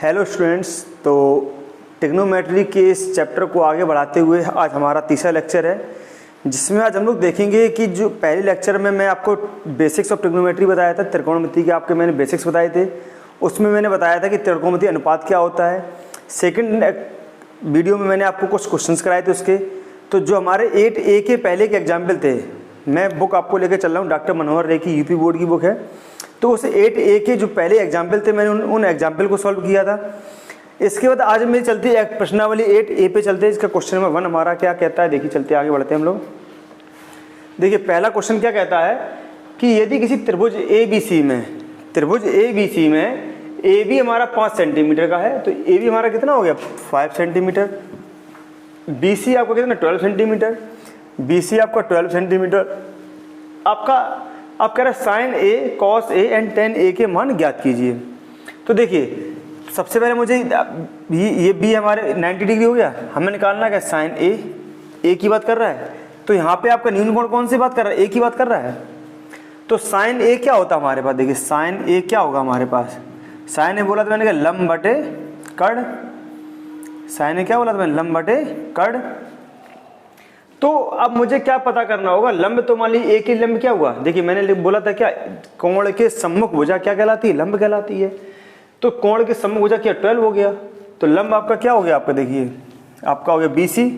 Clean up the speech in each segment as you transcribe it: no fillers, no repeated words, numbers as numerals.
Hello students, तो trigonometry के इस चैप्टर को आगे बढ़ाते हुए आज हमारा तीसरा लेक्चर है, जिसमें आज हम लोग देखेंगे कि जो पहले लेक्चर में मैं आपको बेसिक्स ऑफ ट्रिग्नोमेट्री बताया था, त्रिकोणमिति के आपके मैंने बेसिक्स बताए थे। उसमें मैंने बताया था कि त्रिकोणमिति अनुपात क्या होता है। सेकंड वीडियो में मैंने आपको कुछ क्वेश्चंस कराए थे उसके। तो जो हमारे 8A के पहले के एग्जाम्पल थे, मैं बुक आपको लेकर चल रहा हूँ, डॉक्टर मनोहर रे की यूपी बोर्ड की बुक है। तो उस 8A के जो पहले एग्जाम्पल थे, मैंने उन एग्जाम्पल को सॉल्व किया था। इसके बाद आज मेरी चलती है प्रश्नावली 8A पे चलते हैं। इसका क्वेश्चन नंबर 1 हमारा क्या कहता है, देखिए चलते आगे बढ़ते हैं हम लोग। देखिए पहला क्वेश्चन क्या कहता है कि यदि किसी त्रिभुज ABC में AB हमारा 5 सेंटीमीटर का है, तो AB हमारा कितना हो गया 5 सेंटीमीटर। BC आपका कितना 12 सेंटीमीटर, BC आपका 12 सेंटीमीटर। आप कह रहे हैं sine A, cos A and tan A के मान ज्ञात कीजिए। तो देखिए सबसे पहले मुझे ये B हमारे 90 डिग्री हो गया, हमें निकालना है साइन A की बात कर रहा है। तो यहाँ पे आपका न्यून कोण कौन सी बात कर रहा है, A की बात कर रहा है। तो साइन A क्या होता है हमारे पास, देखिए साइन A क्या होगा हमारे पास। साइन A बोला तो मैंने कहा लंब बटे कर्ण। साइन A क्या बोला था मैंने, लंब बटे कर्ण। तो अब मुझे क्या पता करना होगा, लंब तो मान लीजिए A की लंब क्या हुआ, देखिए मैंने बोला था क्या, कोण के सम्मुख भुजा क्या कहलाती है, लंब कहलाती है। तो कोण के सम्मुख भुजा क्या 12 हो गया, तो लंब आपका क्या हो गया, आपका देखिए आपका हो गया BC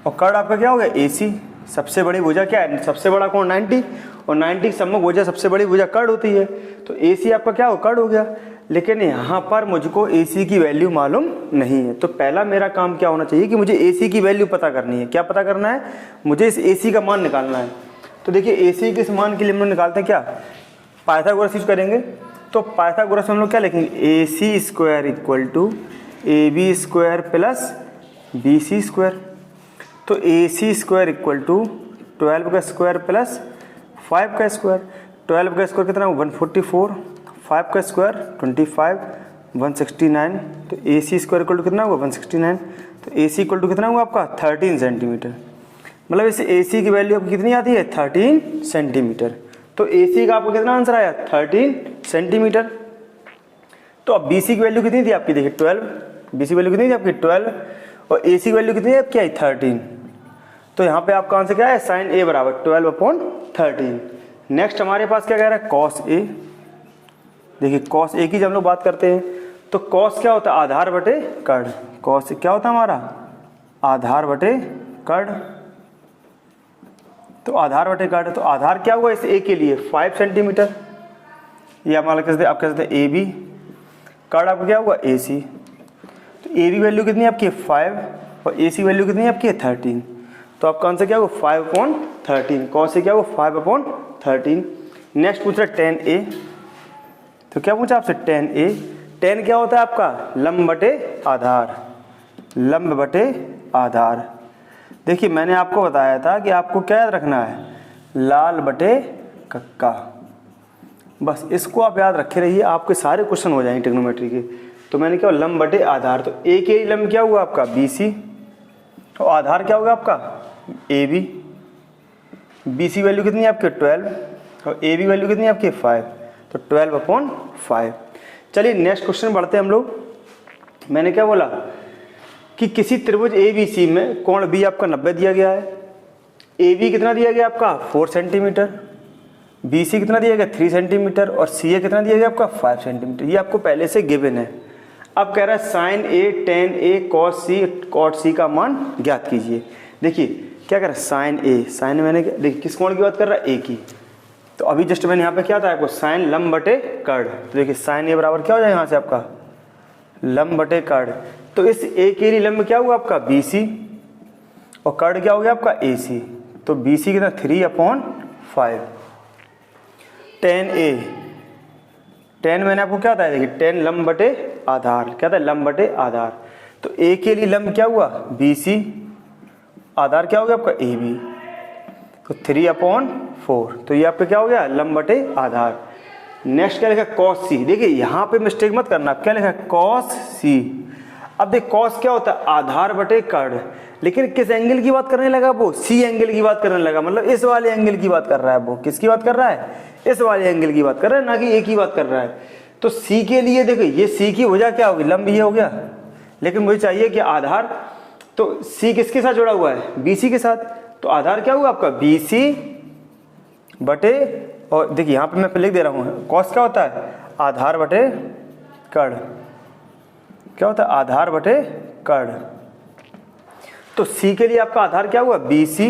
और कर्ण आपका क्या हो गया AC। सबसे बड़ी भुजा क्या है, सबसे बड़ा कोण 90 और 90 की सम्मुख भुजा सबसे बड़ी भुजा कर्ण होती है। तो AC आपका क्या हो, कर्ण हो गया। लेकिन यहाँ पर मुझको AC की वैल्यू मालूम नहीं है। तो पहला मेरा काम क्या होना चाहिए कि मुझे AC की वैल्यू पता करनी है। क्या पता करना है, मुझे इस AC का मान निकालना है। तो देखिए AC के इस मान के लिए हम लोग निकालते हैं क्या, पाइथागोरस यूज करेंगे। तो पाइथागोरस हम लोग क्या लिखेंगे, AC square equal to AB square plus BC square. तो AC स्क्वायर इक्वल टू 12 का स्क्वायर प्लस 5 का स्क्वायर। 12 का स्क्वायर कितना 144, 5 का स्क्वायर 25, 169। तो AC स्क्वायर इक्वल टू कितना हुआ 169। तो AC इक्वल टू कितना हुआ आपका 13 सेंटीमीटर। मतलब इस AC की वैल्यू आपकी कितनी आती है 13 सेंटीमीटर। तो AC का आपको कितना आंसर आया 13 सेंटीमीटर। तो अब BC की वैल्यू कितनी थी आपकी, देखिए 12। BC की वैल्यू कितनी थी आपकी 12 और AC की वैल्यू कितनी है आपकी आई 13। तो यहाँ पे आपका आंसर क्या है, साइन A बराबर 12/13। नेक्स्ट हमारे पास क्या कह रहा है, कॉस A। देखिए कॉस A की जब हम लोग बात करते हैं तो कॉस क्या होता है, आधार बटे कर्ण। कॉस क्या होता है हमारा, आधार बटे कर्ण। तो आधार बटे कर्ण, तो आधार क्या हुआ इस A के लिए 5 सेंटीमीटर। ये आप कह सकते हैं AB, कर्ण आपका क्या हुआ AC। तो AB वैल्यू कितनी है आपकी 5 और AC वैल्यू कितनी है आपकी 13। तो आपका आंसर क्या होगा 5/13। कॉस A क्या होगा 5/13। नेक्स्ट पूछ रहा है टेन A। तो क्या पूछा आपसे टेन A। टेन क्या होता है आपका, लंब बटे आधार। लंब बटे आधार। देखिए मैंने आपको बताया था कि आपको क्या याद रखना है, लाल बटे कक्का। बस इसको आप याद रखे रहिए, आपके सारे क्वेश्चन हो जाएंगे ट्रिग्नोमेट्री के। तो मैंने क्या लंब बटे आधार। तो A के लंब क्या हुआ आपका BC और आधार क्या होगा आपका AB। BC वैल्यू कितनी है आपके 12 और AB वैल्यू कितनी है आपकी 5। तो 12/5। चलिए नेक्स्ट क्वेश्चन बढ़ते हैं हम लोग। मैंने क्या बोला कि किसी त्रिभुज ABC में कोण B आपका 90 दिया गया है। AB कितना दिया गया आपका 4 सेंटीमीटर, BC कितना दिया गया 3 सेंटीमीटर और CA कितना दिया गया आपका 5 सेंटीमीटर। ये आपको पहले से गिवन है। अब कह रहा है sine A, tan A, cos C, cot C का मान ज्ञात कीजिए। देखिए क्या कर रहा है साइन A, साइन मैंने देखिए किस कोण की बात कर रहा है, A की। तो अभी जस्ट मैंने यहाँ पे क्या था आपको साइन लंब बटे कर्ण। तो देखिए साइन A बराबर क्या हो जाएगा यहाँ से आपका लंब बटे कर्ण। तो इस A के लिए लंब क्या हुआ आपका BC और कर्ण क्या हो गया आपका AC। तो BC कितना 3/5। टेन A, टेन मैंने आपको क्या बताया, देखिए टेन लंब बटे आधार। क्या था, लंब बटे आधार। तो A के लिए लंब क्या हुआ BC, आधार क्या हो गया आपका AB। तो 3/4। तो ये आपका क्या हो गया लंब बटे आधार। नेक्स्ट क्या लिखा कॉस C। देखिए यहाँ पे मिस्टेक मत करना, क्या लिखा कॉस C। अब देख कॉस क्या होता है, आधार बटे कर्ण। लेकिन किस एंगल की बात करने लगा वो, C एंगल की बात करने लगा। मतलब इस वाले एंगल की बात कर रहा है वो। किसकी बात कर रहा है, इस वाले एंगल की बात कर रहा है, ना कि A की बात कर रहा है। तो सी के लिए देखो ये सी की वजह क्या होगी, लंब ये हो गया, लेकिन मुझे चाहिए कि आधार, तो सी किसके साथ जुड़ा हुआ है, बी सी के साथ, तो आधार क्या हुआ आपका बी सी बटे, और देखिए यहाँ पे मैं लिख दे रहा हूँ कॉस क्या होता है, आधार बटे कर्ण, क्या होता है आधार बटे कर्ण। तो सी के लिए आपका आधार क्या हुआ बी सी,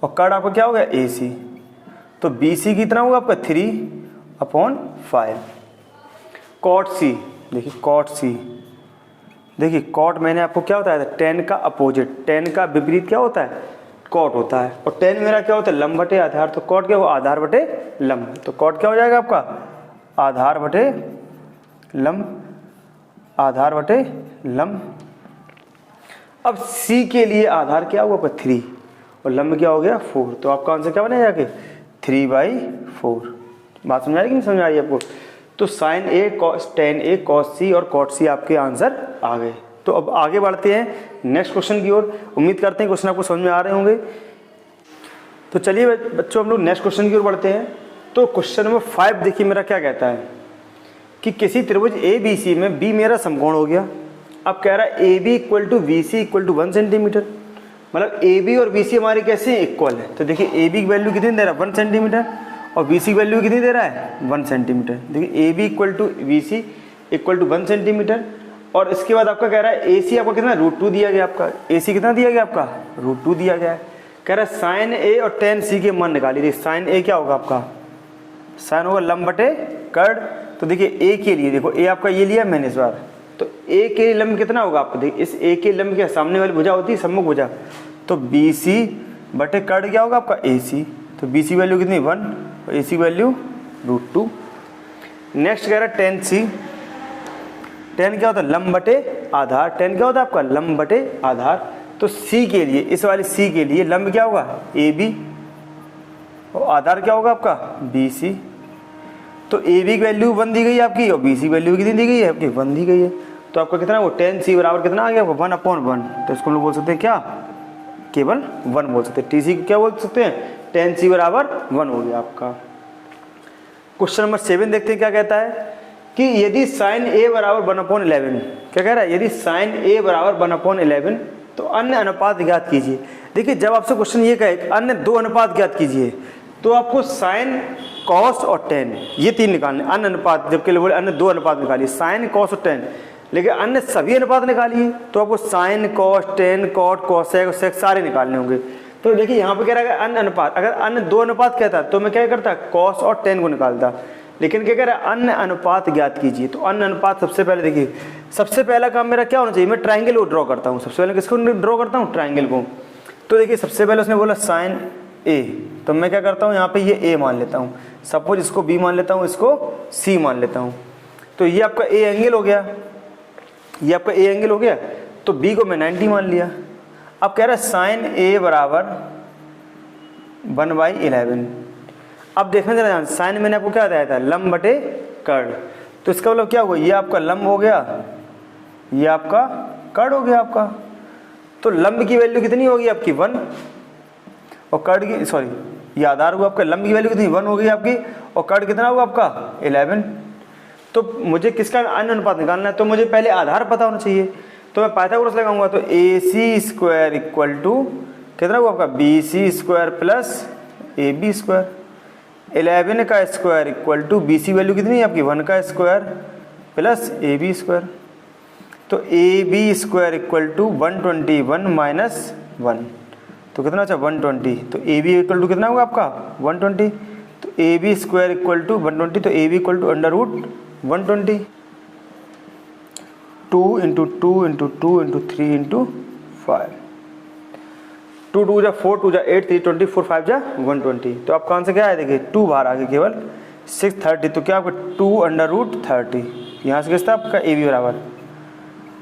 और कर्ण आपका क्या होगा ए सी, तो बी सी कितना होगा आपका 3/5। कॉट सी, देखिए कॉट सी, देखिए कॉट मैंने आपको क्या बताया था, टेन का अपोजिट, टेन का विपरीत क्या होता है, कॉट होता है, और टेन मेरा क्या होता है लंब बटे आधार, तो कॉट क्या हुआ आधार बटे लंब, तो कॉट क्या हो जाएगा आपका आधार बटे लंब, आधार बटे लंब। अब सी के लिए आधार क्या हुआ आपका 3 और लंब क्या हो गया 4, तो आपका आंसर क्या बनेगा जाके 3/4। बात समझ आ रही कि नहीं समझ आ रही आपको। तो साइन ए कॉस टेन ए कॉस सी और कॉट सी आपके आंसर आ गए। तो अब आगे बढ़ते हैं नेक्स्ट क्वेश्चन की ओर। उम्मीद करते हैं क्वेश्चन आपको समझ में आ रहे होंगे। तो चलिए बच्चों हम लोग नेक्स्ट क्वेश्चन की ओर बढ़ते हैं। तो क्वेश्चन नंबर 5 देखिए मेरा क्या कहता है कि किसी त्रिभुज ए बी सी में बी मेरा समकोण हो गया। अब कह रहा है A B equal to B C equal to 1 centimetre, मतलब ए बी और बी सी हमारे कैसे इक्वल है। तो देखिए ए बी की वैल्यू कितनी दे रहा है 1 सेंटीमीटर और बी सी की वैल्यू कितनी दे रहा है 1 सेंटीमीटर। देखिए A B equal to B C equal to 1 centimetre और इसके बाद आपका कह रहा है ए सी आपका कितना √2 दिया गया, आपका ए सी कितना दिया गया आपका √2 दिया गया है। कह रहा है साइन ए और टेन सी के मान निकालिए। देखिए साइन ए क्या होगा आपका, साइन होगा लंब बटे कर्ण। तो देखिए ए के लिए देखो ए आपका ये लिया मैंने इस बार, तो ए के लंब कितना होगा आपको, देखिए इस ए के लंब के सामने वाली भुजा होती है सम्मुख भुजा, तो बी सी बटे कर्ण क्या होगा आपका ए सी। तो बी सी वैल्यू कितनी 1 और ए सी वैल्यू √2। नेक्स्ट कह रहा है टेन सी, टेन क्या होता है लंब बटे आधार, टेन क्या होता है आपका लंब बटे आधार। तो सी के लिए इस वाले सी के लिए लंब क्या होगा ए बी और आधार क्या होगा आपका बी सी। तो ए बी की वैल्यू 1 दी गई है आपकी और बी सी वैल्यू कितनी दी गई है आपकी 1 दी गई है। तो आपका कितना वो टेन सी बराबर कितना आ गया आपका 1/1। तो इसको हम लोग बोल सकते हैं क्या, केवल 1 बोल सकते हैं। टी सी को क्या बोल सकते हैं, टेन सी बराबर 1 हो गया आपका। क्वेश्चन नंबर 7 देखते हैं क्या कहता है कि यदि साइन ए बराबर 1/11, क्या कह रहा है, यदि साइन ए बराबर 1/11 तो अन्य अनुपात ज्ञात कीजिए। देखिए जब आपसे क्वेश्चन ये कहे अन्य 2 अनुपात ज्ञात कीजिए तो आपको साइन कॉस और टेन ये 3 निकालने, अन्य अनुपात जबकि बोले अन्य 2 अनुपात निकालिए, साइन कॉस और टेन, लेकिन अन्य सभी अनुपात निकालिए तो आपको sine cos tan cot cosec और सेक सारे निकालने होंगे। तो देखिए यहाँ पे कह रहा है अन्य अनुपात, अगर अन्य 2 अनुपात कहता तो मैं क्या करता कॉस और टेन को निकालता, लेकिन क्या कह रहा है अन्य अनुपात ज्ञात कीजिए। तो अन्य अनुपात सबसे पहले देखिए, सबसे पहला काम मेरा क्या होना चाहिए, मैं ट्राइंगल को ड्रॉ करता हूँ। सबसे पहले किसको ड्रॉ करता हूँ, ट्राइंगल को। तो देखिए सबसे पहले उसने बोला साइन ए, तो मैं क्या करता हूँ यहाँ पे ये ए मान लेता हूँ, सपोज इसको बी मान लेता हूँ, इसको सी मान लेता हूँ। तो ये आपका ए एंगल हो गया, ये आपका ए एंगल हो गया। तो बी को मैं 90 मान लिया। अब कह रहा है साइन ए बराबर 1/11। अब देखना जरा ध्यान, साइन मैंने आपको क्या बताया था लंब बटे कर्ण, तो इसका मतलब क्या हुआ, ये आपका लंब हो गया, ये आपका कर्ण हो गया आपका। तो लंब की वैल्यू कितनी होगी आपकी 1 और कर्ण की सॉरी ये आधार हुआ आपका, लंब की वैल्यू कितनी 1 हो गई आपकी और कर्ण कितना हुआ आपका 11। तो मुझे किसका अन्य अनुपात निकालना है, तो मुझे पहले आधार पता होना चाहिए। तो मैं पाइथागोरस लगाऊंगा, तो A C square equal to कितना हुआ आपका B C square plus A B square. 11 का square equal to B C value कितनी है आपकी 1 का square plus A B square. तो A B square equal to 121 minus 1, तो कितना अच्छा 120। तो ए बी इक्वल टू कितना होगा आपका 120। तो A B square equal to 120, तो ए बी इक्वल टू √120। 2 × 2 × 2 × 3 × 5, 2 2 जा 4 2 जा 8 3 24 5 जा 120। तो आपका आंसर क्या है, देखिए 2 बाहर आ गए केवल 630। तो क्या आपका 2√30, यहाँ से किसका आपका ए बी बराबर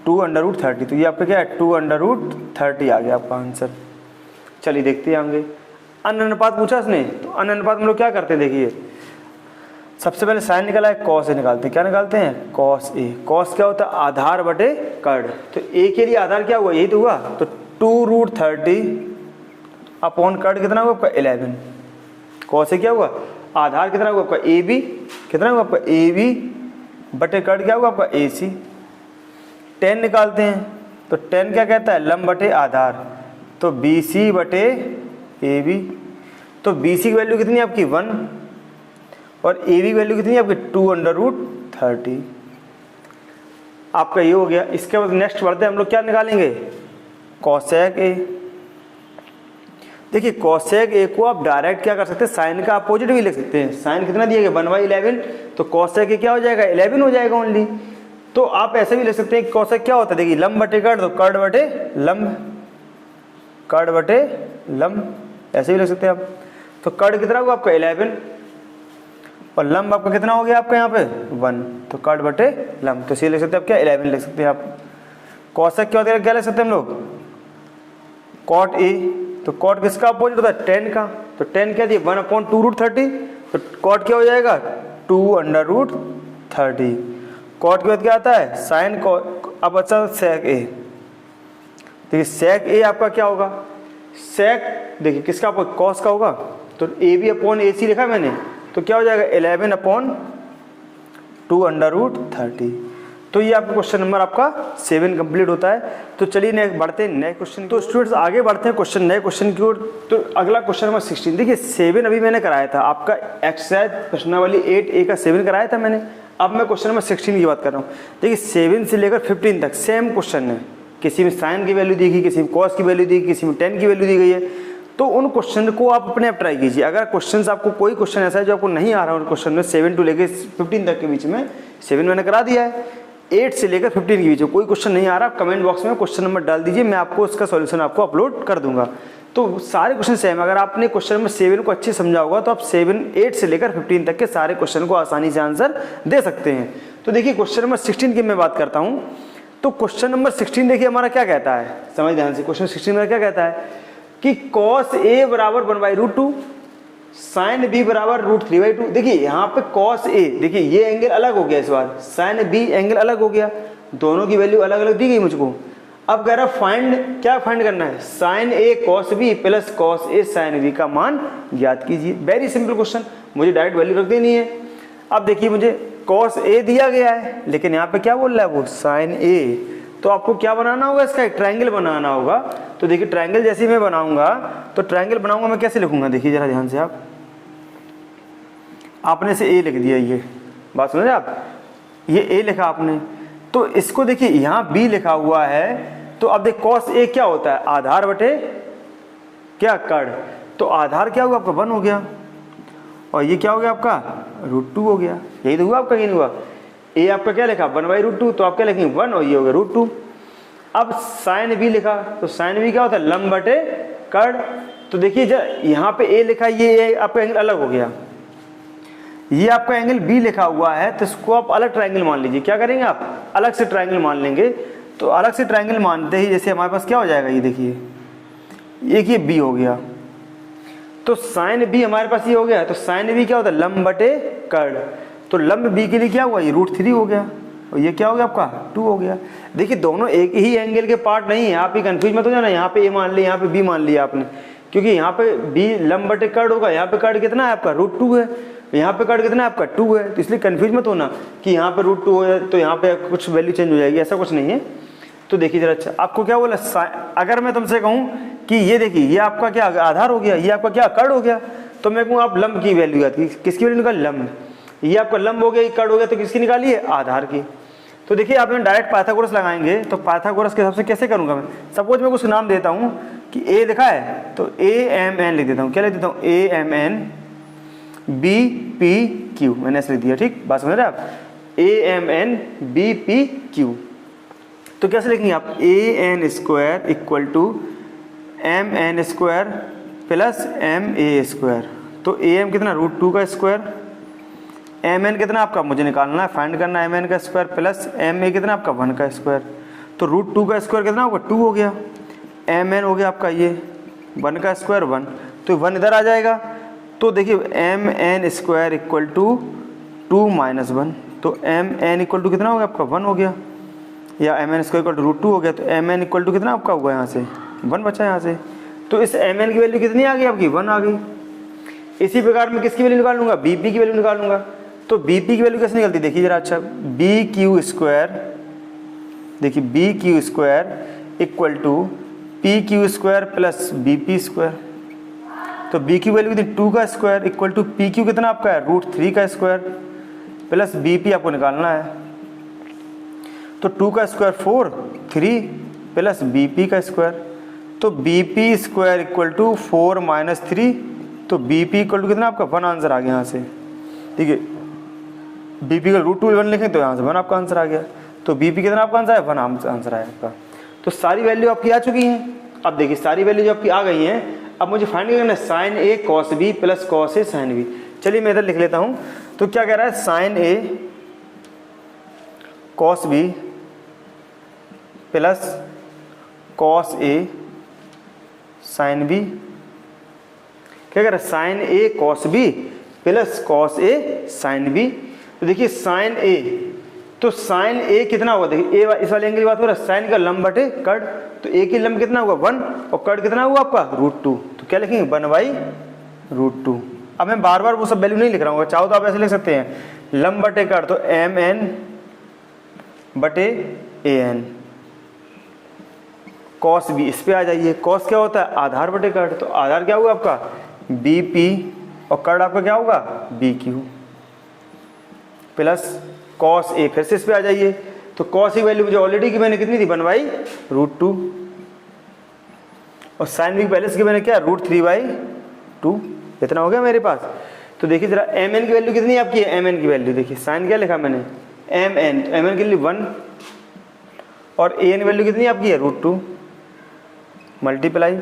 2√30। तो ये आपका क्या है 2√30 आ गया आपका आंसर। चलिए देखते हैं आगे। अन्य अनुपात पूछा इसने, तो अन्य अनुपात हम लोग क्या करते हैं, देखिए सबसे पहले साइन निकाला है, कॉस ए निकालते हैं। क्या निकालते हैं कॉस ए। कॉस क्या होता है आधार बटे कर्ण, तो ए के लिए आधार क्या हुआ यही तो हुआ, तो 2√30 अपॉन कर्ण कितना हुआ आपका 11। कॉस ए क्या हुआ आधार कितना हुआ आपका ए बी, कितना हुआ आपका ए बी बटे कड़ क्या होगा आपका AC। tan निकालते हैं तो tan क्या कहता है, लंब बटे आधार, तो BC बटे AB। तो BC की वैल्यू कितनी है आपकी 1 और AB की वैल्यू कितनी है आपकी 2√30। आपका ये हो गया। इसके बाद नेक्स्ट बढ़ते हैं हम लोग, क्या निकालेंगे, कोसेक A। देखिए कोसेक A को आप डायरेक्ट क्या कर सकते हैं, साइन का अपोजिट भी लिख सकते हैं। साइन कितना दिया गया 1/11, तो कोसेक A क्या हो जाएगा 11 हो जाएगा ओनली। तो आप ऐसे भी लिख सकते हैं कि कोसेक क्या होता है, देखिए लंब बटे कड़, तो कड़ बटे लंब, कड़ बटे लंब, ऐसे भी लिख सकते हैं आप। तो कड़ कितना होगा आपका 11 और लंब आपका कितना हो गया आपका यहाँ पे 1, तो कड़ बटे लंब, तो इसे लिख सकते हैं आप क्या 11 लिख सकते हैं आप। कोसेक क्या होता है, क्या लिख सकते हैं हम लोग, कॉट A। तो कॉट किसका अपोजिट होता है, tan का, तो tan क्या दिया 1/2√30, तो कॉट क्या हो जाएगा 2√30। कॉट के बाद क्या आता है साइन। अब अच्छा सेक A, देखिए सेक A आपका क्या होगा, सेक देखिए किसका कॉस का होगा, तो AB/AC लिखा मैंने, तो क्या हो जाएगा 11/2√30। तो ये आपका क्वेश्चन नंबर आपका 7 कंप्लीट होता है। तो चलिए नेक्स्ट बढ़ते हैं नए क्वेश्चन। तो स्टूडेंट्स आगे बढ़ते हैं क्वेश्चन, नए क्वेश्चन की ओर। तो अगला क्वेश्चन नंबर 16, देखिए 7 अभी मैंने कराया था आपका एक्सरसाइज प्रश्नावली 8A का 7 कराया था मैंने। अब मैं क्वेश्चन नंबर 16 की बात कर रहा हूँ। देखिए 7 से लेकर 15 तक सेम क्वेश्चन है, किसी में साइन की वैल्यू दी गई, किसी में कॉस की वैल्यू दी गई, किसी में tan की वैल्यू दी गई है। तो उन क्वेश्चन को आप अपने आप ट्राई कीजिए। अगर क्वेश्चन आपको कोई क्वेश्चन ऐसा है जो आपको नहीं आ रहा है उन क्वेश्चन में 7 to लेकर 15 तक के बीच में, 7 मैंने करा दिया है, 8 से लेकर 15 के बीच में कोई क्वेश्चन नहीं आ रहा, आप कमेंट बॉक्स में क्वेश्चन नंबर डाल दीजिए, मैं आपको उसका सॉल्यूशन आपको अपलोड कर दूंगा। तो सारे क्वेश्चन सेम, अगर आपने क्वेश्चन नंबर 7 को अच्छे समझा होगा तो आप 8 से लेकर 15 तक के सारे क्वेश्चन को आसानी से आंसर दे सकते हैं। तो देखिए क्वेश्चन नंबर 16 की मैं बात करता हूँ। तो क्वेश्चन नंबर 16 देखिए हमारा क्या कहता है, समझ ध्यान से। क्वेश्चन 16 में क्या कहता है कि cos A बराबर 1/√2, साइन B बराबर √3/2। देखिए यहाँ पे cos A, देखिए ये एंगल अलग हो गया इस बार, साइन B एंगल अलग हो गया, दोनों की वैल्यू अलग अलग दी गई मुझको। अब कह रहा फाइंड, क्या फाइंड करना है, sine A cos B plus cos A sine B का मान ज्ञात कीजिए। वेरी सिंपल क्वेश्चन, मुझे डायरेक्ट वैल्यू रख देनी है। अब देखिए मुझे cos A दिया गया है, लेकिन यहाँ पे क्या बोल रहा है वो साइन A, तो आपको क्या बनाना होगा, इसका एक ट्रायंगल बनाना होगा। तो देखिए ट्रायंगल जैसे मैं बनाऊंगा, तो ट्रायंगल बनाऊंगा मैं कैसे लिखूंगा, देखिए जरा ध्यान से आपने से A लिख दिया, ये बात समझे आप, ये A लिखा आपने, तो इसको देखिए यहाँ B लिखा हुआ है। तो अब देख cos A क्या होता है, आधार बटे क्या कड़, तो आधार क्या हुआ आपका 1 हो गया, और ये क्या हो गया आपका √2 हो गया। यही तो हुआ आपका, ये हुआ। A आपका क्या लिखा 1/√2, तो आप क्या लिखेंगे 1 और ये हो गया √2। अब साइन B लिखा, तो साइन B क्या होता है लंब बटे कड़। तो देखिए जब यहाँ पे A लिखा, ये आपका एंगल अलग हो गया, ये आपका एंगल B लिखा हुआ है, तो इसको आप अलग ट्रायंगल मान लीजिए। क्या करेंगे आप, अलग से ट्रायंगल मान लेंगे। तो अलग से ट्रायंगल मानते ही जैसे हमारे पास क्या हो जाएगा, ये देखिए एक ये B हो गया, तो साइन B हमारे पास ये हो गया। तो साइन B क्या होता है लंब बटे कड़, तो लंब B के लिए क्या हुआ, ये √3 हो गया, और ये क्या हो गया आपका 2 हो गया। देखिए दोनों एक ही एंगल के पार्ट नहीं है, आप ही कंफ्यूज मत हो जाना। यहाँ पे A मान लिया, यहाँ पे B मान लिया आपने, क्योंकि यहाँ पे B लंब बटे कड़ होगा, यहाँ पे कड़ कितना है आपका √2 है, यहाँ पे कड़ कितना है आपका 2 है। तो इसलिए कंफ्यूज मत होना कि यहाँ पे √2 है तो यहाँ पे कुछ वैल्यू चेंज हो जाएगी, ऐसा कुछ नहीं है। तो देखिए जरा, अच्छा आपको क्या बोला, अगर मैं तुमसे कहूँ कि ये देखिए ये आपका क्या आधार हो गया, ये आपका क्या कड़ हो गया, तो मैं कहूँ आप लंब की वैल्यू आती, किसकी वैल्यू निकाल, लंब। ये आपका लंब हो गया, ये कड़ हो गया, तो किसकी निकाली है, आधार की। तो देखिए आप डायरेक्ट पाइथागोरस लगाएंगे, तो पाइथागोरस के हिसाब से कैसे करूँगा मैं, सपोज मैं कुछ नाम देता हूँ कि A लिखा है, तो AMN लिख देता हूँ। क्या लिख देता हूँ, AMN BPQ, मैंने ऐसे लिख दिया, ठीक बात समझ रहे आप, AMN BPQ। तो कैसे लिखेंगे आप, AN square equal to MN square plus MA square. तो AM कितना √2 का स्क्वायर, MN कितना आपका मुझे निकालना है, फाइंड करना है MN का स्क्वायर, प्लस MA कितना आपका 1 का स्क्वायर। तो √2 का स्क्वायर कितना होगा 2 हो गया, MN हो गया आपका ये 1 का स्क्वायर 1, तो 1 इधर आ जाएगा। तो देखिए MN स्क्वायर इक्वल टू 2 - 1, तो MN इक्वल टू कितना हो गया आपका 1 हो गया, या MN स्क्वायर इक्वल टू √2 हो गया। तो MN इक्वल टू कितना आपका हुआ, यहाँ से 1 बचा यहाँ से। तो इस MN की वैल्यू कितनी आ गई आपकी 1 आ गई। इसी प्रकार मैं किसकी वैल्यू निकाल लूँगा, BP की वैल्यू निकाल लूँगा। तो बी पी की वैल्यू कैसे निकलती है देखिए जरा। अच्छा, बी क्यू स्क्वायर, देखिए B Q square equal to P Q square plus B P square. तो बी की वैल्यू कितनी 2 का square equal to P Q कितना आपका है √3 का स्क्वायर प्लस बी पी आपको निकालना है। तो 2 का स्क्वायर 4, 3 प्लस बी पी का स्क्वायर। तो B P square equal to 4 minus 3, तो बी पी इक्वल टू कितना आपका 1 आंसर आ गया यहाँ से। ठीक है, बी पी का √2 1 लिखें तो यहाँ से 1 आपका आंसर आ गया। तो बी पी कितना आपका आंसर है 1 आंसर आया आपका। तो सारी वैल्यू आपकी आ चुकी हैं। अब देखिए सारी वैल्यू जो आपकी आ गई हैं, अब मुझे फाइंड करना है sign A cos B plus cos A sine B. चलिए मैं इधर लिख लेता हूँ। तो क्या कह रहा है, sign A cos B plus cos A sine B. क्या कह रहा है, sign A cos B plus cos A sine B. तो देखिए साइन ए, तो साइन ए कितना होगा, देखिए ए इस वाले एंगल की बात हो रहा है, साइन का लंब बटे कट, तो ए की लंब कितना होगा 1 और कट कितना हुआ आपका √2। तो क्या लिखेंगे 1/√2। अब मैं बार बार वो सब वैल्यू नहीं लिख रहा हूँ, चाहो तो आप ऐसे लिख सकते हैं, लंब बटे कट तो mn बटे an। कॉस बी इस पे आ जाइए, कॉस क्या होता है आधार बटे कट, तो आधार क्या होगा आपका बी पी और कट आपका क्या होगा B Q plus cos A, फिर से इस पे आ जाइए। तो कॉस की वैल्यू मुझे ऑलरेडी की मैंने कितनी थी 1/√2 और साइन बी पहले से मैंने क्या √3/2, इतना हो गया मेरे पास। तो देखिए जरा एम एन की वैल्यू कितनी आपकी है, एम एन की वैल्यू देखिए, साइन क्या लिखा मैंने एम एन के लिए 1 और ए एन वैल्यू कितनी आपकी है √2 मल्टीप्लाई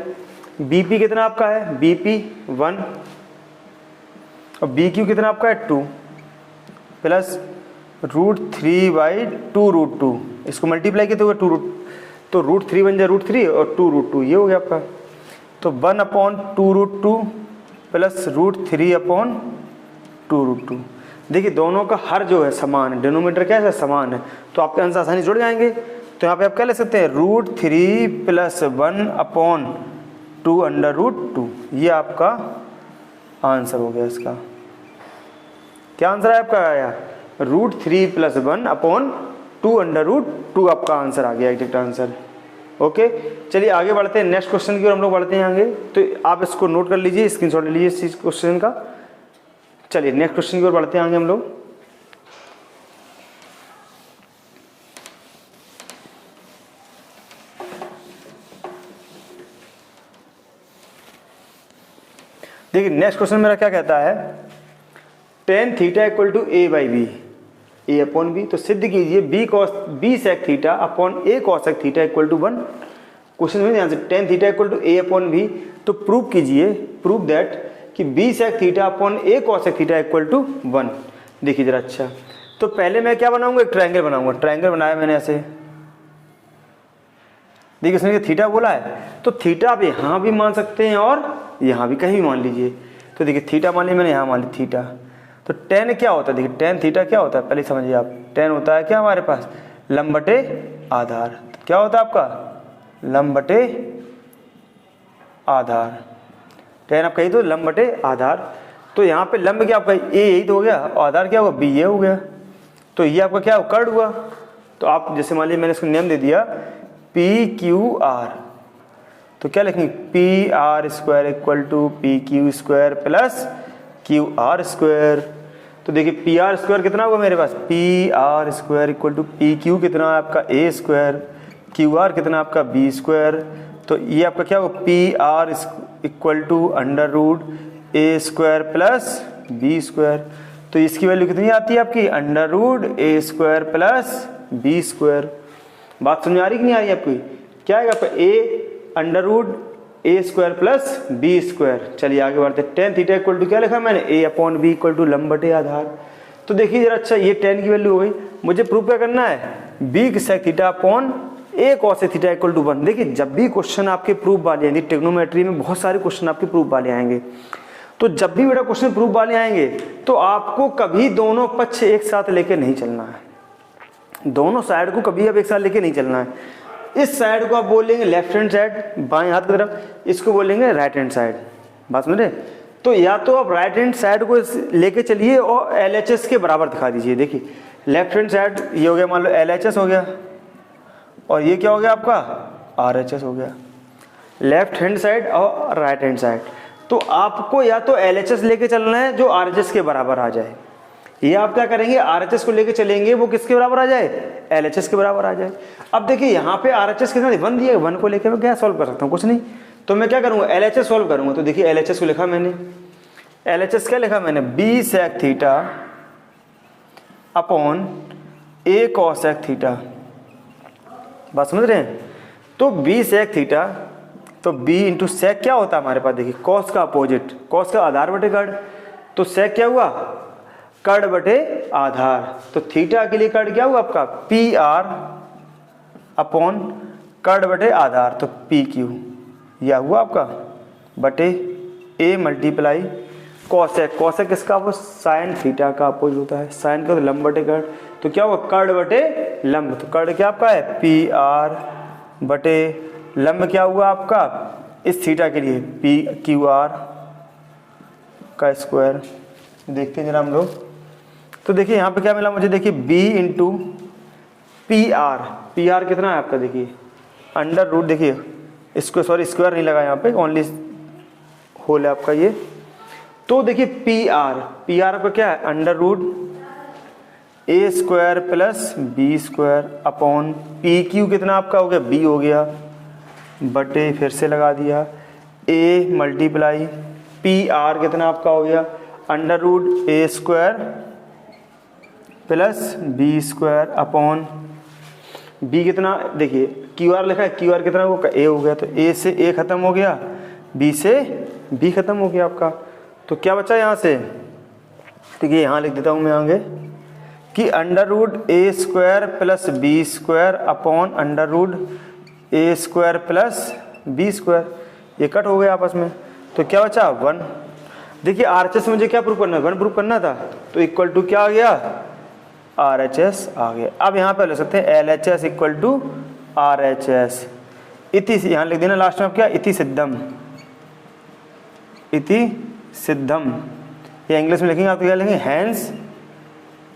बी पी कितना आपका है बी पी 1 और बी क्यू कितना आपका है 2 प्लस √3/2√2, इसको मल्टीप्लाई कितने हुए 2 तो √3 बन जाए √3 और 2√2 ये हो गया आपका। तो 1/2√2 प्लस √3/2√2। देखिए दोनों का हर जो है समान है, डिनोमिनेटर क्या है समान है, तो आपके आंसर आसानी जुड़ जाएंगे। तो यहाँ पे आप क्या ले सकते हैं √3 प्लस 1/2√2, ये आपका आंसर हो गया। इसका क्या आंसर है आपका आया √3 प्लस 1/2√2 आपका आंसर आ गया एग्जैक्ट आंसर। ओके, चलिए आगे बढ़ते हैं नेक्स्ट क्वेश्चन की ओर हम लोग बढ़ते हैं आगे। तो आप इसको नोट कर लीजिए, स्क्रीनशॉट ले लीजिए इस क्वेश्चन का। चलिए नेक्स्ट क्वेश्चन की ओर बढ़ते हैं आगे हम लोग। देखिए नेक्स्ट क्वेश्चन मेरा क्या कहता है, tan θ equal to a/b, a/b। तो सिद्ध कीजिए b sec θ upon a cos θ equal to 1। Question में ध्यान से tan θ इक्वल टू a/b, तो प्रूव कीजिए, प्रूव दैट कि b sec θ upon a cos θ equal to 1। देखिए जरा। अच्छा, तो पहले मैं क्या बनाऊंगा, एक ट्रायंगल बनाऊंगा। ट्रायंगल बनाया मैंने ऐसे, देखिए इसने थीटा बोला है, तो थीटा आप यहाँ भी मान सकते हैं और यहाँ भी कहीं भी मान लीजिए। तो देखिए थीटा मान लिया मैंने, यहाँ मान ली थीटा। तो tan क्या होता है, देखिए tan थीटा क्या होता है पहले समझिए आप। tan होता है क्या हमारे पास लंब बटे आधार। तो क्या होता है आपका लंब बटे आधार, tan आप कही तो लंब बटे आधार। तो यहाँ पे लंब क्या आपका a यही तो हो गया, आधार क्या होगा b ये हो गया। तो ये आपका क्या कर्ड हुआ। तो आप जैसे मान लीजिए मैंने इसको नेम दे दिया PQR, तो क्या लिखेंगे PR² equal to PQ² plus QR²। तो देखिए PR² कितना होगा मेरे पास PR² इक्वल टू PQ कितना है आपका A², QR कितना आपका B²। तो ये आपका क्या होगा PR equal to √A² plus B²। तो इसकी वैल्यू कितनी आती है आपकी √A² प्लस B²। बात समझ आ रही कि नहीं आ रही आपकी। क्या है आपका √A² प्लस B²। चलिए आगे बढ़ते हैं। tan θ इक्वल टू क्या लिखा मैंने a/b इक्वल टू लंब बटे आधार। तो देखिए जरा। अच्छा, ये tan की वैल्यू हो गई, मुझे प्रूव क्या करना है b sec θ upon a cos θ equal to 1। देखिए जब भी क्वेश्चन आपके प्रूफ वाले आएंगे, ट्रिग्नोमेट्री में बहुत सारे क्वेश्चन आपके प्रूफ वाले आएंगे, तो जब भी बेटा क्वेश्चन प्रूफ वाले आएंगे तो आपको कभी दोनों पक्ष एक साथ लेके नहीं चलना है, दोनों साइड को कभी अब एक साथ लेके नहीं चलना है। इस साइड को आप बोलेंगे लेफ्ट हैंड साइड बाएं हाथ की तरफ, इसको बोलेंगे राइट हैंड साइड। बात समझ रहे। तो या तो आप राइट हैंड साइड को लेके चलिए और LHS के बराबर दिखा दीजिए। देखिए लेफ्ट हैंड साइड ये हो गया, मान लो LHS हो गया, और ये क्या हो गया आपका RHS हो गया, लेफ्ट हैंड साइड और राइट हैंड साइड। तो आपको या तो LHS लेके चलना है जो RHS के बराबर आ जाए, या आप क्या करेंगे RHS को लेके चलेंगे वो किसके बराबर आ जाए, LHS के बराबर आ जाए। अब देखिए यहाँ पे RHS कितना 1 दिया, 1 को लेके मैं क्या सॉल्व कर सकता हूँ, कुछ नहीं। तो मैं क्या करूँगा LHS सॉल्व करूँगा। तो देखिए LHS को लिखा मैंने, LHS क्या लिखा मैंने, B sec theta upon A cos sec theta. बात समझ रहे हैं। तो B sec थीटा, तो B इंटू सेक क्या होता है हमारे पास, देखिए कॉस का अपोजिट, कॉस का आधार बटे कड़, तो सेक क्या हुआ, कड़ बटे आधार। तो थीटा के लिए कड़ क्या हुआ आपका PR अपॉन कड़ बटे आधार, तो PQ यह हुआ आपका बटे A मल्टीप्लाई कॉसेक। कॉसेक किसका, वो साइन थीटा का अपोजिट होता है, साइन का तो लंब बटे कड़, तो क्या हुआ कड़ बटे लंब। तो कड़ क्या आपका है PR बटे लंब क्या हुआ आपका इस थीटा के लिए PQR का स्क्वायर। देखते हैं जरा हम लोग। तो देखिए यहाँ पे क्या मिला मुझे, देखिए B इंटू PR कितना है आपका, देखिए अंडर रूट, देखिए इसको सॉरी स्क्वायर नहीं लगा यहाँ पे, ओनली होल है आपका ये। तो देखिए PR आपका क्या है under root A square plus B square upon PQ कितना आपका हो गया B हो गया बटे, फिर से लगा दिया A मल्टीप्लाई PR कितना आपका हो गया under root A square plus B square upon B कितना, देखिए QR लिखा है, QR कितना वो A हो गया, तो A से A खत्म हो गया, B से B खत्म हो गया आपका। तो क्या बचा यहाँ से, देखिए यहाँ लिख देता हूँ मैं आगे कि under root A square plus B square upon under root A square plus B square, ये कट हो गया आपस में। तो क्या बचा 1। देखिए RHS मुझे क्या प्रूव करना है, 1 प्रूव करना था, तो इक्वल टू क्या आ गया RHS आ गया। अब यहाँ पे ले सकते हैं LHS इक्वल टू RHS, इति यहाँ लिख देना लास्ट में क्या इति सिद्धम, इति सिद्धम, या इंग्लिश में लिखेंगे आप तो क्या लिखेंगे हैंस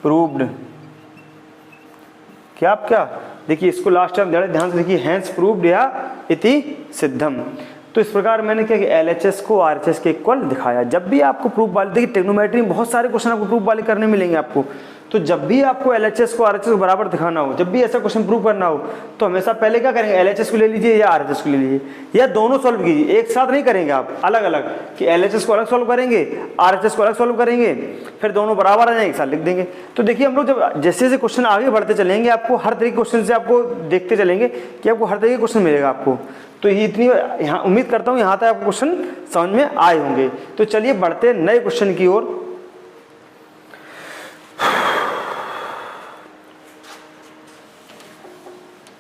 प्रूव्ड। क्या आप क्या, देखिए इसको लास्ट टाइम ध्यान से देखिए हैंस प्रूव्ड या इति सिद्धम। तो इस प्रकार मैंने क्या कि LHS को RHS के इक्वल दिखाया। जब भी आपको प्रूफ वाले, देखिए ट्रिग्नोमेट्री में बहुत सारे क्वेश्चन आपको प्रूफ वाले करने मिलेंगे आपको, तो जब भी आपको LHS को RHS को बराबर दिखाना हो, जब भी ऐसा क्वेश्चन प्रूव करना हो, तो हमेशा पहले क्या करेंगे LHS को ले लीजिए या RHS को ले लीजिए, या दोनों सॉल्व कीजिए, एक साथ नहीं करेंगे आप, अलग अलग कि LHS को अलग सॉल्व करेंगे RHS को अलग सॉल्व करेंगे, फिर दोनों बराबर आ जाएंगे एक साथ लिख देंगे। तो देखिए हम लोग जब जैसे जैसे क्वेश्चन आगे बढ़ते चलेंगे, आपको हर तरीके के क्वेश्चन से आपको देखते चलेंगे कि आपको हर तरीके का क्वेश्चन मिलेगा आपको। तो ये इतनी यहाँ उम्मीद करता हूँ यहाँ तक आपको क्वेश्चन समझ में आए होंगे। तो चलिए बढ़ते नए क्वेश्चन की ओर।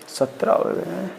सत्रह हो गए हैं।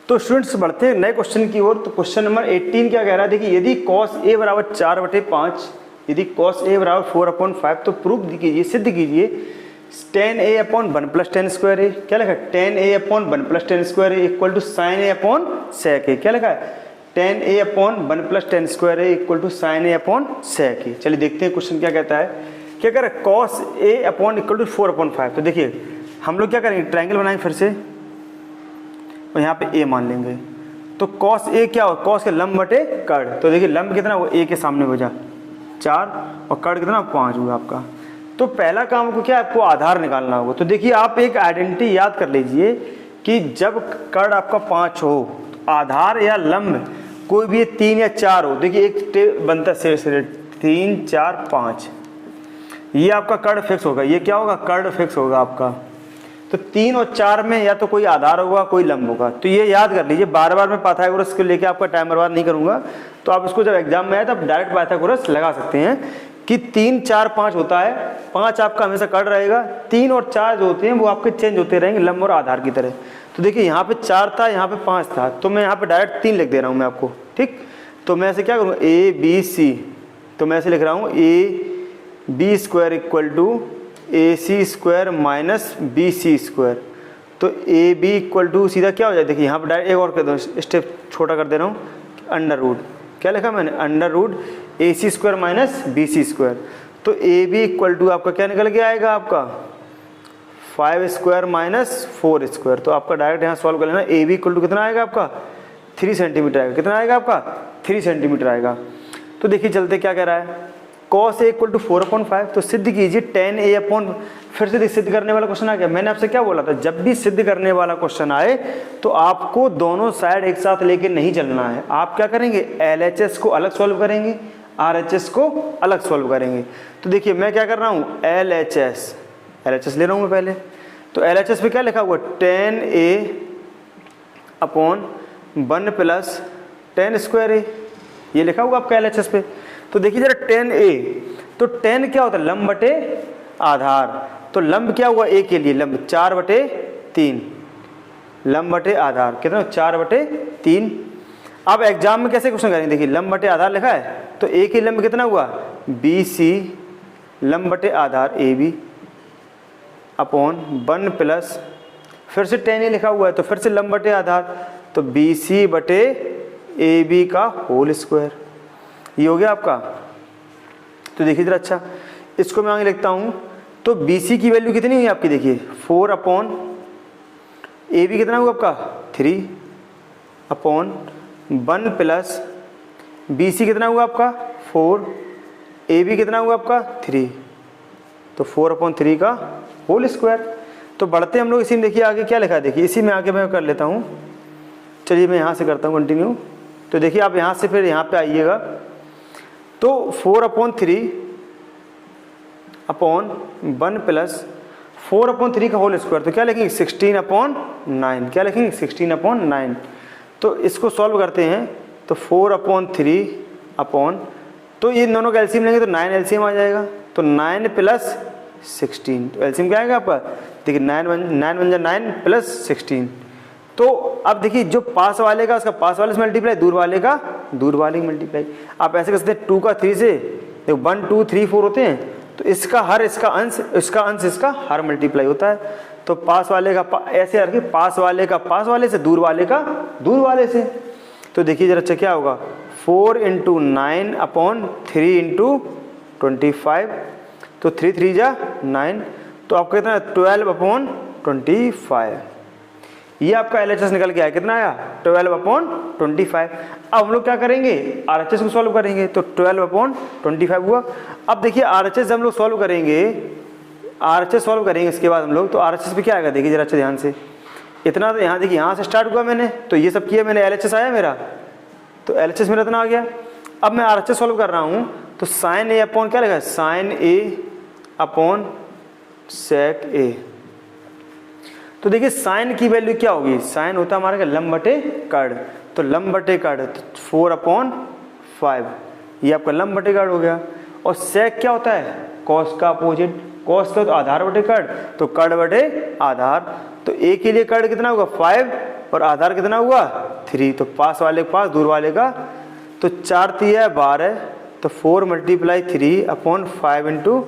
तो स्टूडेंट्स बढ़ते हैं नए क्वेश्चन की ओर। तो क्वेश्चन नंबर 18 क्या कह रहा है, देखिए यदि cos a बराबर 4/5, यदि cos a बराबर 4/5 तो प्रूफ कीजिए, सिद्ध कीजिए tan a upon 1 plus tan square a, क्या लिखा है tan a upon 1 plus tan square a equal to sin a upon sec a, क्या लिखा है tan a upon 1 plus tan square a equal to sin a upon sec a। चलिए देखते हैं question क्या कहता है। क्या कह रहा है cos a upon equal to 4/5। तो देखिए हम लोग क्या करेंगे, ट्रायंगल बनाएंगे फिर से और यहाँ पे a मान लेंगे। तो cos a क्या हो, cos के लंब बटे कर्ण। तो देखिए लंब कितना वो a के सामने हो जा 4 और कर्ण कितना 5 हुआ आपका। तो पहला काम को क्या आपको आधार निकालना होगा। तो देखिए आप एक आइडेंटिटी याद कर लीजिए कि जब कर्ण आपका 5 हो तो आधार या लंब कोई भी 3 या 4 हो। देखिए एक बनता है 3 4 5, ये आपका कर्ण फिक्स होगा। ये क्या होगा, कर्ण फिक्स होगा आपका। तो 3 और 4 में या तो कोई आधार होगा कोई लंब होगा। तो ये याद कर लीजिए। बार बार मैं पाइथागोरस को लेके आपका टाइम बर्बाद नहीं करूंगा। तो आप इसको जब एग्जाम में आए तो आप डायरेक्ट पाइथागोरस लगा सकते हैं कि 3 4 5 होता है। 5 आपका हमेशा कर्ण रहेगा, 3 और 4 जो होते हैं वो आपके चेंज होते रहेंगे लंब और आधार की तरह। तो देखिए यहाँ पे 4 था, यहाँ पे 5 था, तो मैं यहाँ पे डायरेक्ट 3 लिख दे रहा हूँ मैं आपको, ठीक। तो मैं ऐसे क्या करूँगा a b c, तो मैं ऐसे लिख रहा हूँ a b square equal to A C square minus B C square. तो ए बी इक्वल टू सीधा क्या हो जाए, देखिए यहाँ पर डायरेक्ट एक और कर दो, स्टेप छोटा कर दे रहा हूँ, अंडर रूट, क्या लिखा मैंने under root A C square minus B C square. तो ए बी इक्वल टू आपका क्या निकल के आएगा, आपका 5 स्क्वायर माइनस 4 स्क्वायर। तो आपका डायरेक्ट यहाँ सॉल्व कर लेना। ए बी इक्वल टू कितना आएगा आपका 3 सेंटीमीटर आएगा। कितना आएगा आपका 3 सेंटीमीटर आएगा। तो देखिए चलते क्या कह रहा है, cos a इक्वल टू 4/5। तो सिद्ध कीजिए tan a अपॉन, फिर से सिद्ध करने वाला क्वेश्चन आ गया। मैंने आपसे क्या बोला था, जब भी सिद्ध करने वाला क्वेश्चन आए तो आपको दोनों साइड एक साथ लेके नहीं चलना है। आप क्या करेंगे, LHS को अलग सॉल्व करेंगे, RHS को अलग सॉल्व करेंगे। तो देखिए मैं क्या कर रहा हूँ, LHS ले रहा हूँ मैं पहले। तो LHS पे क्या लिखा हुआ, tan a upon 1 plus tan square a, ये लिखा हुआ आपका LHS पे। तो देखिए जरा tan a, तो tan क्या होता है, लंब बटे आधार। तो लंब क्या हुआ a के लिए, लंब 4/3, लंब बटे आधार कितना 4/3। अब एग्जाम में कैसे क्वेश्चन करेंगे, देखिए लंब बटे आधार लिखा है तो a की लंब कितना हुआ BC, लंब बटे आधार AB अपॉन 1 प्लस, फिर से tan a लिखा हुआ है तो फिर से लंब बटे आधार, तो BC बटे AB का होल स्क्वायर। ये हो गया आपका। तो देखिए जरा, अच्छा इसको मैं आगे लिखता हूँ। तो BC की वैल्यू कितनी हुई आपकी, देखिए 4 अपॉन AB कितना हुआ आपका 3 अपॉन 1 प्लस BC कितना हुआ आपका 4, AB कितना हुआ आपका 3, तो 4/3 का होल स्क्वायर। तो बढ़ते हम लोग इसी में, देखिए आगे क्या लिखा है, देखिए इसी में आगे मैं कर लेता हूँ। चलिए मैं यहाँ से करता हूँ कंटिन्यू। तो देखिए आप यहाँ से फिर यहाँ पे आइएगा। तो 4/3 अपॉन 1 प्लस 4/3 का होल स्क्वायर, तो क्या लिखेंगे 16/9, क्या लिखेंगे 16/9। तो इसको सॉल्व करते हैं। तो 4/3 अपॉन, तो ये दोनों का एलसीएम लेंगे तो 9 एलसीएम आ जाएगा। तो 9 प्लस 16, तो एलसीएम क्या आएगा आपका, देखिए 9 बन जा 9 प्लस 16। तो अब देखिए जो पास वाले का उसका पास वाले से मल्टीप्लाई, दूर वाले का दूर वाले की मल्टीप्लाई। आप ऐसे कर सकते हैं 2 का 3 से, देखो 1 2 3 4 होते हैं, तो इसका हर इसका अंश इसका हर मल्टीप्लाई होता है। तो पास वाले का ऐसे रखिए, पास वाले का पास वाले से, दूर वाले का दूर वाले से। तो देखिए जरा अच्छा क्या होगा, 4 × 9 अपॉन 3 × 25, तो 3 3 जा 9, तो आपका कितना 12/25। ये आपका LHS निकल के आया, कितना आया 12/25। अब हम लोग क्या करेंगे, RHS को सॉल्व करेंगे। तो 12/25 हुआ। अब देखिए RHS हम लोग सॉल्व करेंगे, RHS सॉल्व करेंगे इसके बाद हम लोग। तो RHS पे क्या आएगा, देखिए जरा अच्छे ध्यान से। इतना तो यहाँ देखिए, यहाँ से स्टार्ट हुआ मैंने, तो ये सब किया मैंने, LHS आया मेरा, तो LHS मेरा इतना आ गया। अब मैं RHS सॉल्व कर रहा हूँ। तो sin a अपॉन क्या लिखा है, sin a upon sec a। तो देखिए साइन की वैल्यू क्या होगी, साइन होता है हमारे का लंब बटे कर्ण। तो लंब बटे कर्ण 4/5, ये आपका लंब बटे कर्ण हो गया। और सेक क्या होता है, कॉस का अपोजिट। कॉस का तो आधार बटे कर्ण, तो कर्ण बटे आधार। तो ए के लिए कर्ण कितना होगा 5 और आधार कितना हुआ 3, तो पास वाले के पास दूर वाले का, तो 4 3 12, तो 4 × 3/5 ×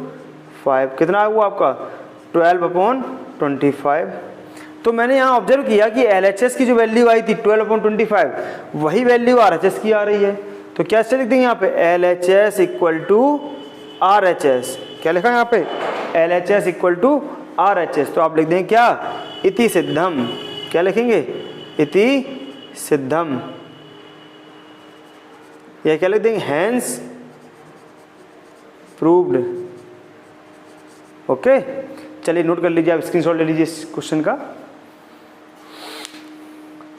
5 कितना हुआ आपका 12/25। तो मैंने यहाँ ऑब्जर्व किया कि LHS की जो वैल्यू आई थी 12/25 वही वैल्यू RHS की आ रही है। तो क्या लिख देंगे यहाँ पे LHS = RHS, क्या लिखा है यहाँ पे LHS = RHS, तो आप लिख देंगे क्या इति सिद्धम, क्या लिखेंगे इति सिद्धम, या क्या लिख देंगे हैंस प्रूव्ड। ओके, चलिए नोट कर लीजिए, आप स्क्रीनशॉट ले लीजिए इस क्वेश्चन का।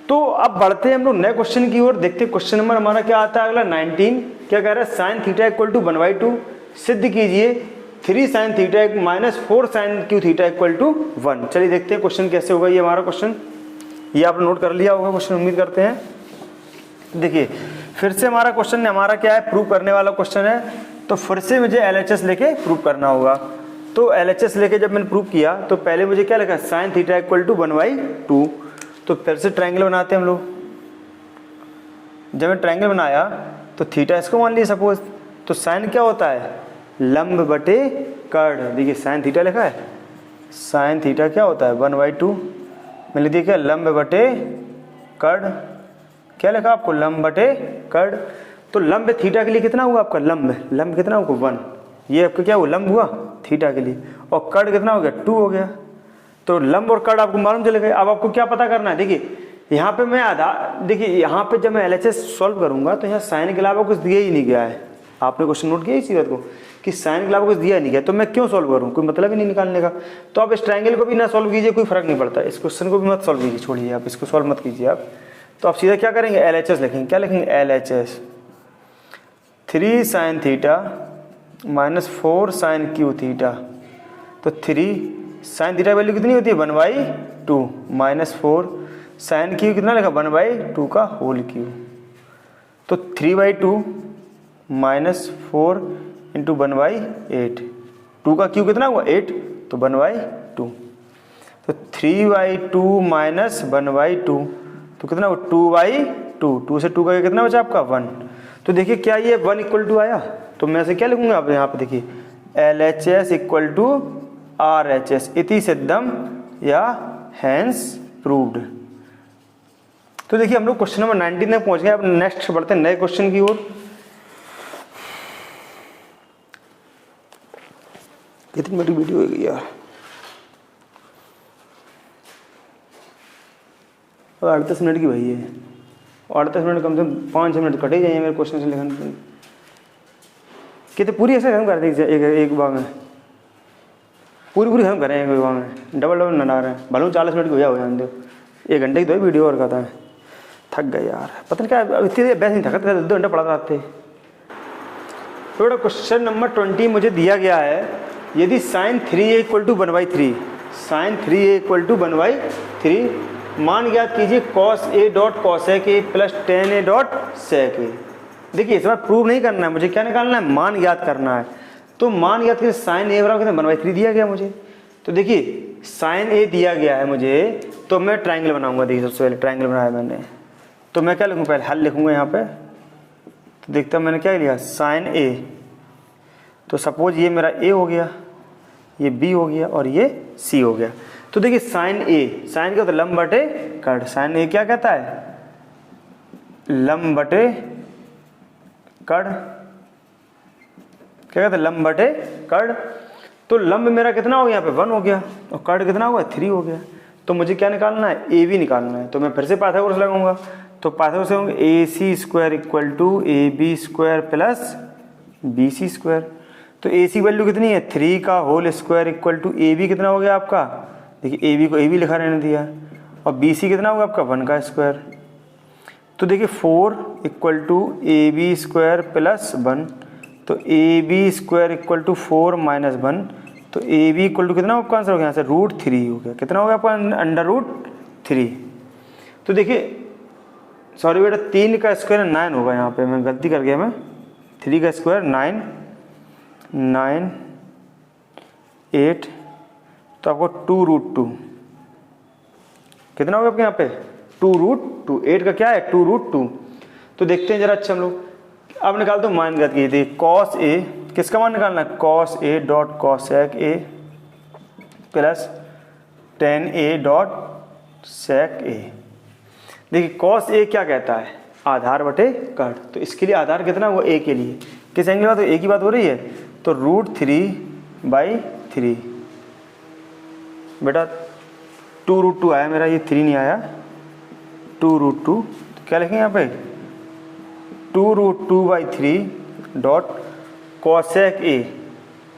तो अब बढ़ते हैं हम लोग नए क्वेश्चन की ओर, देखते हैं क्वेश्चन नंबर हमारा क्या आता है अगला 19। क्या कह रहा है sin θ = 1/2 सिद्ध कीजिए 3 sin θ - 4 sin q θ = 1। चलिए देखते हैं क्वेश्चन कैसे होगा ये हमारा क्वेश्चन। ये आपने नोट कर लिया होगा क्वेश्चन, उम्मीद करते हैं। देखिए फिर से हमारा क्वेश्चन हमारा क्या है, प्रूव करने वाला क्वेश्चन है, तो फिर से मुझे LHS लेके प्रूव करना होगा। तो LHS लेके जब मैंने प्रूव किया तो पहले मुझे क्या लिखा sin θ = 1/2, तो फिर से ट्रायंगल बनाते हैं हम लोग। जब मैंने ट्रायंगल बनाया तो थीटा इसको मान लिया सपोज, तो साइन क्या होता है लंब बटे कर्ण। देखिए साइन थीटा लिखा है, साइन थीटा क्या होता है 1/2, मैंने देखिए लंब बटे कर्ण, क्या लिखा आपको लंब बटे कर्ण। तो लंब थीटा के लिए कितना हुआ आपका लंब कितना होगा 1, ये आपका क्या हुआ लंब हुआ थीटा के लिए, और कर्ण कितना हो गया 2 हो गया। तो लंब और कर्ण आपको मालूम चले गए। अब आपको क्या पता करना है, देखिए यहाँ पे मैं देखिए यहाँ पे जब मैं LHS सॉल्व करूंगा तो यहाँ साइन के अलावा कुछ दिया ही नहीं गया है। आपने क्वेश्चन नोट किया इसी बात को कि साइन के अलावा कुछ दिया नहीं गया, तो मैं क्यों सॉल्व करूँ, कोई मतलब ही नहीं निकालने का। तो आप इस ट्रायंगल को भी ना सॉल्व कीजिए, कोई फर्क नहीं पड़ता, इस क्वेश्चन को भी मत सॉल्व कीजिए, छोड़िए आप इसको सॉल्व मत कीजिए आप। तो आप सीधा क्या करेंगे LHS लिखेंगे, क्या लिखेंगे LHS 3 sin θ - 4 sin q θ। तो 3 sin θ वैल्यू कितनी होती है 1/2 - 4 sin q कितना लिखा 1/2 का होल क्यू। तो 3/2 - 4 × 1/8, 2 का क्यू कितना हुआ 8, तो 1/2। तो 3/2 - 1/2 तो कितना हुआ 2/2, 2 से 2 का कितना बचा आपका 1। तो देखिए क्या ये 1 = आया, तो मैं से क्या लिखूंगा आप यहाँ पे देखिए LHS = RHS इति सिद्धम या हैंस प्रूव्ड। तो देखिए हम लोग क्वेश्चन नंबर 19 तक पहुंच गए। अब नेक्स्ट बढ़ते हैं नए क्वेश्चन की ओर। कितनी मिनट की वीडियो हो गई यार, 38 मिनट की भाई है, 38 मिनट कम से कम 5-6 मिनट कटे जाइए मेरे क्वेश्चन से लिखने। कितने पूरी ऐसे खत्म कर देंगे एक बार में, पूरी खत्म करें एक बार में, डबल ना ला रहे हैं, भले 40 मिनट की हो जाए, 1 घंटे की तो वीडियो और कहता है। थक गए यार, पता नहीं क्या इतनी देर बैठ नहीं थका था, 2 घंटे पढ़ा थे। तो बेटा क्वेश्चन नंबर 20 मुझे दिया गया है, यदि sin 3a = 1/3, sin 3a = 1/3 मान ज्ञात कीजिए cos a dot cosec a plus tan a dot sec a। देखिए इस बार प्रूव नहीं करना है, मुझे क्या निकालना है मान ज्ञात करना है। तो मान ज्ञात कीजिए sin a बराबर 1/3 दिया गया मुझे। तो देखिए sin a दिया गया है मुझे, तो मैं ट्रायंगल बनाऊंगा। देखिए सबसे पहले ट्रायंगल बनाया मैंने, तो मैं क्या लिखूँ पहले हल लिखूंगा यहाँ पे। तो देखता मैंने क्या लिया sin a, तो सपोज ये मेरा a हो गया, ये b हो गया और ये c हो गया। तो देखिए sin a, sin क्या होता है लंब बटे कर्ण, sin a क्या कहता है लंब बटे कर्ण, क्या कहते हैं लंब बटे कर्ण। तो लंब मेरा कितना हो गया यहाँ पे 1 हो गया और कर्ण कितना हुआ 3 हो गया। तो मुझे क्या निकालना है ए बी निकालना है। तो मैं फिर से पाइथागोरस लगाऊंगा, तो पाइथागोरस लगाऊंगा AC² = AB² प्लस BC²। तो AC वैल्यू कितनी है 3 का होल स्क्वायर = AB कितना हो गया आपका, देखिए AB को AB लिखा रहने दिया, और BC कितना होगा आपका 1 का स्क्वायर। तो देखिए 4 = AB² प्लस 1, तो AB² = 4 - 1, तो AB = कितना आपका आंसर हो गया यहाँ से √3 हो गया। कितना हो गया आपका √3। तो देखिए सॉरी बेटा 3 का स्क्वायर 9 होगा, यहाँ पे मैं गलती कर गया, मैं 3 का स्क्वायर 9 9 8, तो आपको 2√2 कितना होगा आपके यहाँ पे 2√2, 8 का क्या है 2√2। तो देखते हैं जरा अच्छा हम लोग, अब निकाल दो मान ज्ञात कीजिए। कॉस ए, किसका मान निकालना है, cos A dot cosec A plus ten A dot sec A. देखिए कॉस ए क्या कहता है, आधार बटे कर्ण, तो इसके लिए आधार कितना हुआ ए के लिए, किस एंगल की बात, ए की बात हो रही है, तो √3/3 बेटा 2√2 आया मेरा, ये 3 नहीं आया, 2√2, तो क्या लिखेंगे यहाँ पे 2√2/3 डॉट कॉसेक ए।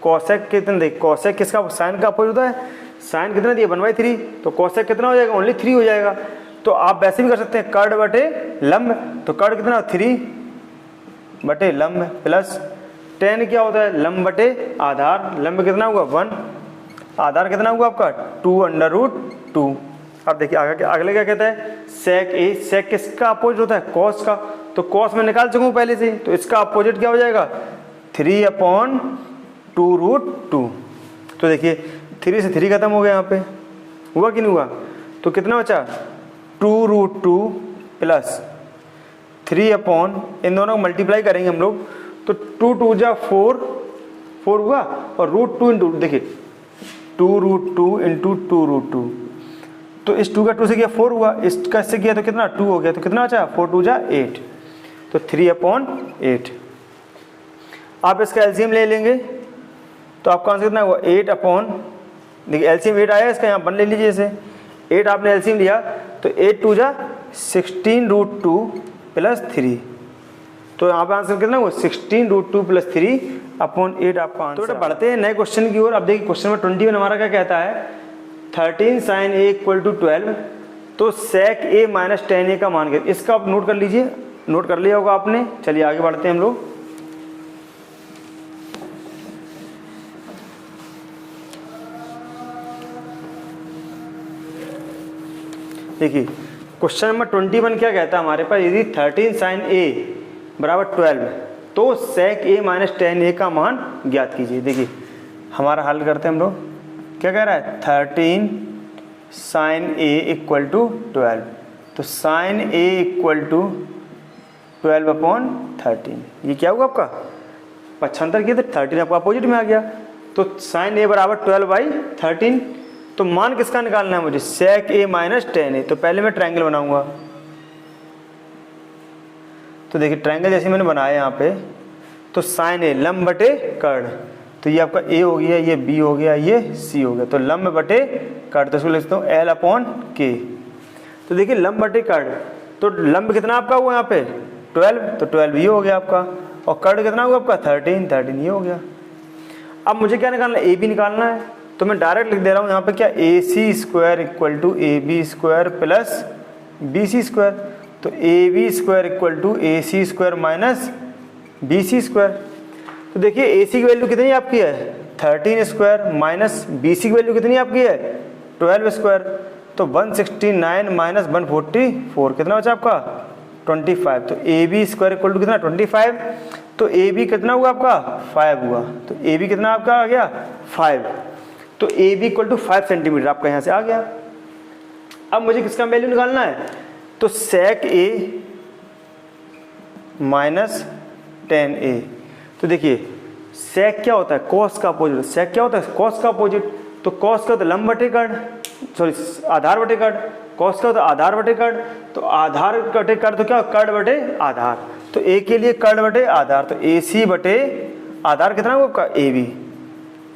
कॉसेक कितना, देख कॉसेक किसका, साइन का अपोजिट होता है, साइन कितना दिया 1/3, तो कॉसेक कितना हो जाएगा, ओनली 3 हो जाएगा। तो आप वैसे भी कर सकते हैं कर्ण बटे लंब, तो कर्ण कितना 3 बटे लंब प्लस टेन क्या होता है लंब बटे आधार, लंब कितना हुआ 1, आधार कितना हुआ आपका 2√2। अब देखिए आगे अगले क्या कहता है, सेक ए, सेक किसका अपोजिट होता है, कॉस का, तो कॉस में निकाल चुका हूँ पहले से, तो इसका अपोजिट क्या हो जाएगा 3/2√2। तो देखिए 3 से 3 खत्म हो गया, यहाँ पे हुआ कि नहीं हुआ, तो कितना बचा 2√2 प्लस 3 इन दोनों को मल्टीप्लाई करेंगे हम लोग, तो 2 2 जा 4 हुआ, और √2 इंटू, देखिए 2√2 इंटू 2√2, तो इस 2 का 2 से किया 4 हुआ, इसका इससे किया तो कितना 2 हो गया, तो कितना बचा 4 2 जा 8, तो 3/8। आप इसका एलसीएम ले लेंगे तो आपका आंसर कितना हुआ 8 देखिए एलसीएम 8 आया, इसका यहाँ 1 ले लीजिए, इसे 8 आपने एलसीएम लिया तो 8 2 जा 16√2 प्लस 3, तो यहाँ पे आंसर कितना हुआ 16√2 प्लस 3/8 आपका आंसर। तो बढ़ते हैं नए क्वेश्चन की ओर। अब देखिए क्वेश्चन नंबर 21 हमारा क्या कहता है, 13 sin a = 12, तो sec a - tan a का मान क्या, इसका आप नोट कर लीजिए, नोट कर लिया होगा आपने। चलिए आगे बढ़ते हैं हम लोग। देखिए क्वेश्चन नंबर 21 क्या कहता है हमारे पास, यदि 13 sin a = 12 तो sec a - tan a का मान ज्ञात कीजिए। देखिए हमारा हल करते हैं हम लोग, क्या कह रहा है 13 sin a = 12, तो sin a = 12/13, ये क्या हुआ आपका 75 किया तो 13 आपका अपोजिट में आ गया, तो sin a = 12/13, तो मान किसका निकालना है मुझे, sec a - tan a। तो पहले मैं ट्रायंगल बनाऊंगा, तो देखिए ट्रायंगल जैसे मैंने बनाया यहाँ पे, तो sin a लंब बटे कर्ण, तो ये आपका a हो गया, ये b हो गया, ये c हो गया, तो लंब बटे कर्ण, तो इसको लिखता हूँ L/K। तो देखिए लंब बटे कर्ण, तो लंब कितना आपका हुआ यहाँ पे 12, तो 12 ये हो गया आपका, और कर्ण कितना हुआ आपका 13 ये हो गया। अब मुझे क्या निकालना है, AB निकालना है, तो मैं डायरेक्ट लिख दे रहा हूँ यहाँ पे क्या, AC² = AB² प्लस BC², तो AB² = AC² - BC²। तो देखिए AC की वैल्यू कितनी आपकी है 13² माइनस BC की वैल्यू कितनी आपकी है 12², तो 169 - 144 कितना बचा आपका 25, तो AB² = कितना 25, तो AB कितना हुआ आपका 5 हुआ, तो AB कितना आपका आ गया 5, तो AB = 5 सेंटीमीटर आपका यहाँ से आ गया। अब मुझे किसका वैल्यू निकालना है, तो sec a - tan a। तो देखिए sec क्या होता है cos का अपोजिट, sec क्या होता है cos का अपोजिट, तो cos का होता है लंब बटे कर्ण, सॉरी आधार बटे कर्ण, cos का होता है आधार बटे कर्ण, तो आधार बटे कर्ण तो क्या कर्ण बटे आधार, तो a के लिए कर्ण बटे आधार, तो AC बटे आधार कितना हुआ आपका AB,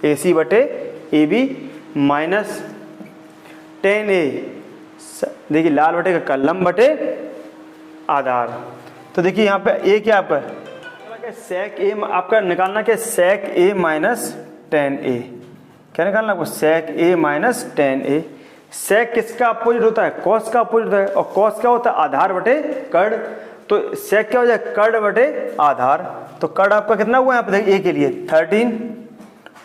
AC बटे AB माइनस tan a, देखिए लाल बटे का लंब बटे आधार, तो देखिए यहाँ पे a क्या आपका sec a आपका निकालना क्या sec a - tan a, क्या निकालना आपको sec a - tan a। sec किसका अपोजिट होता है cos का अपोजिट होता है, और cos क्या होता है आधार बटे कर्ण, तो sec क्या हो जाए कर्ण बटे आधार, तो कर्ण आपका कितना हुआ यहाँ पे देखिए a के लिए 13,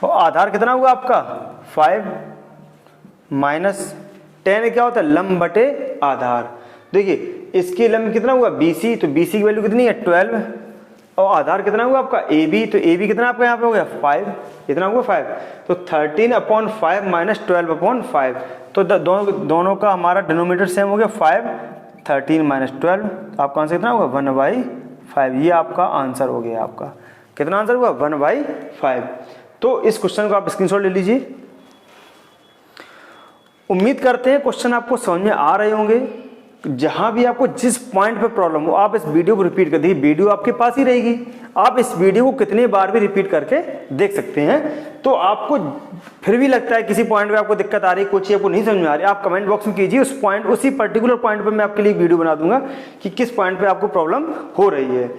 और आधार कितना हुआ आपका 5 माइनस tan क्या होता है लंब बटे आधार। देखिए इसकी लंब कितना हुआ BC, तो BC की वैल्यू कितनी है 12, और आधार कितना हुआ आपका AB, तो AB कितना आपका यहाँ पे हो गया 5, कितना हुआ 5, तो 13/5 - 12/5, तो दोनों का हमारा डिनोमिनेटर सेम हो गया 5, 13 माइनस 12, तो आपका आंसर कितना होगा 1/5। ये आपका आंसर हो गया। आपका कितना आंसर हुआ 1/5। तो इस क्वेश्चन को आप स्क्रीनशॉट ले लीजिए। उम्मीद करते हैं क्वेश्चन आपको समझ में आ रहे होंगे। जहां भी आपको जिस पॉइंट पे प्रॉब्लम हो आप इस वीडियो को रिपीट कर दीजिए, वीडियो आपके पास ही रहेगी, आप इस वीडियो को कितने बार भी रिपीट करके देख सकते हैं। तो आपको फिर भी लगता है किसी पॉइंट पे आपको दिक्कत आ रही है, कुछ चीज आपको नहीं समझ में आ रही है, आप कमेंट बॉक्स में कीजिए, उस पॉइंट उसी पर्टिकुलर पॉइंट पे मैं आपके लिए वीडियो बना दूंगा कि किस पॉइंट पे आपको प्रॉब्लम हो रही है।